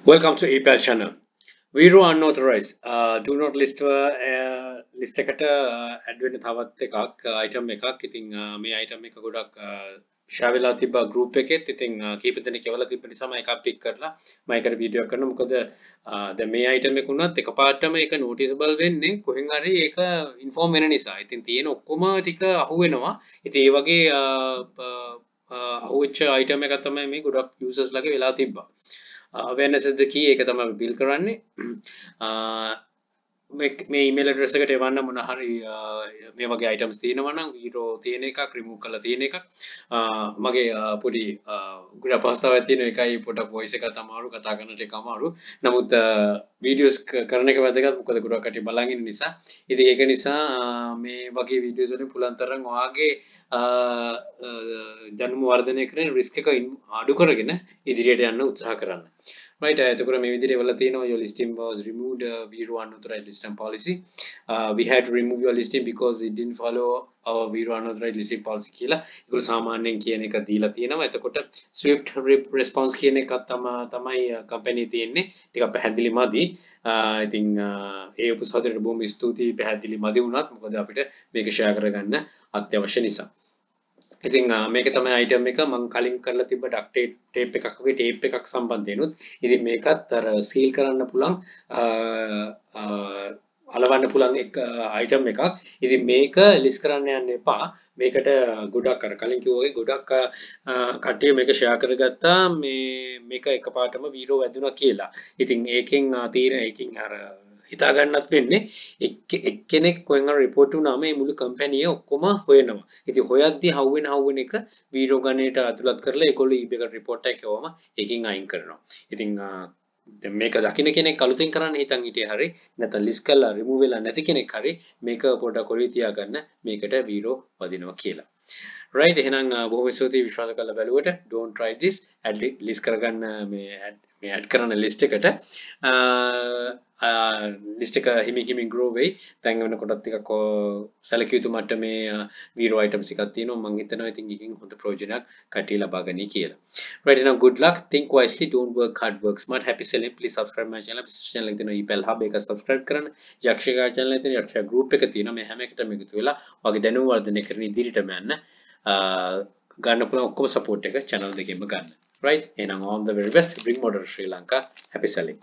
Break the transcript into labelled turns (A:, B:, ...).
A: Welcome to EPL channel. VeRO unauthorized. Do not list එකට add වෙන තවත් එකක් item එකක්. ඉතින් මේ item එක ගොඩක් share වෙලා තිබ්බා group එකෙත්. ඉතින් කීප දෙනෙක් එවලා තිබ්බ නිසා මම එකක් pick කරලා මම ඒකට වීඩියෝ එකක් කරනවා. මොකද දැන් මේ item එක උනත් එකපාරටම ඒක noticeable වෙන්නේ කොහෙන් හරි ඒක inform වෙන නිසා. ඉතින් තියෙන ඔක්කොම ටික අහුවෙනවා. ඉතින් ඒ වගේ අහුවෙච්ච item එකක් තමයි මේ ගොඩක් users ලගේ වෙලා තිබ්බා. awareness is the key එක තමයි build කරන්නේ මේ email address එකට එවන්න මොන හරි මේ වගේ items තියෙනවා නම් VeRO තියෙන එකක් remove කරලා තියෙන එකක් මගේ පොඩි ගුණ අපහසුතාවයක් තියෙන එකයි පොඩක් voice එකත් අමාරු කතා කරන්නට එක අමාරු නමුත් videos කරන එක වැදගත් මොකද ගොඩක් කටි බලන් ඉන්න නිසා ඉතින් ඒක නිසා මේ වගේ videos වලින් පුළුවන් තරම් ඔයාගේ දැනුම වර්ධනය කරන risk එක අඩු කරගෙන ඉදිරියට යන්න උත්සාහ කරන්න right එතකොට මේ විදිහට එවලා තියෙනවා your listing was removed VeRO unauthorized listing policy we had to remove your listing because it didn't follow our VeRO unauthorized listing policy කියලා ඒගොල්ලෝ සාමාන්‍යයෙන් කියන එක දීලා තියෙනවා එතකොට swift response කියන එක තමයි company තියෙන්නේ ටිකක් පැහැදිලි මදි ඉතින් ඒ උපසහෝදරයට බොහොම ස්තුතියි පැහැදිලි මදි වුණත් මොකද අපිට මේක share කරගන්න අත්‍යවශ්‍ය නිසා ඉතින් මේක තමයි item එක මම කලින් කරලා තිබ්බ duct tape එකක් වගේ tape එකක් සම්බන්ධයෙන්ුත් ඉතින් මේකත් අර seal කරන්න පුළුවන් අලවන්න පුළුවන් එක item එකක් ඉතින් මේක list කරන්න යන්න එපා මේකට ගොඩක් අර කලින් කිව්වා වගේ ගොඩක් කට්ටිය මේක share කරගත්තා මේක එකපාරටම VeRO වැදුනා කියලා ඉතින් ඒකෙන් ඒකෙන් අර හිතා ගන්නත් වෙන්නේ එක්කෙනෙක් කොහෙන් හරි report වුණාම මේ මුළු කම්පැනි එක ඔක්කොම හොයනවා. ඉතින් හොයද්දී හවුවෙන එක VeRO ගණයට අතුලත් කරලා ඒගොල්ලෝ eBay එකට report එකක් එවම එකකින් අයින් කරනවා. ඉතින් දැන් මේක දකින්න කෙනෙක් අලුතෙන් කරන්න හිතන් හිටියේ හරි නැත්නම් list කරලා remove වෙලා නැති කෙනෙක් හරි මේක පොඩ්ඩක් ඔලුවේ තියාගන්න මේකට VeRO වදිනවා කියලා. right එහෙනම් බොහොම ස්තුතියි විශ්වාස කරලා බැලුවට don't try this add list කරගන්න මේ add කරන list එකට list එක හිමින් grow වෙයි දැන් වෙනකොටත් ටිකක් සැලකිය යුතු මට්ටමේ VeRO items එකක් තියෙනවා මම හිතනවා ඉතින් එකකින් හොඳ ප්‍රයෝජනයක් කටිය ලබා ගනී කියලා right now good luck think wisely don't work hard work smart happy selling please subscribe my channel channel එක තියෙනවා EPL hub එක subscribe කරන්න යක්ෂයා channel එක තියෙනවා යක්ෂයා group එක තියෙනවා මේ හැම එකටම එකතු වෙලා ඔයගේ දැනුම වර්ධනය කරන ඉදිරියටම යන්න ගන්න පුළුවන් ඔක්කොම support එක channel දෙකෙන්ම ගන්න right එහෙනම් all the very best bring model Sri Lanka happy selling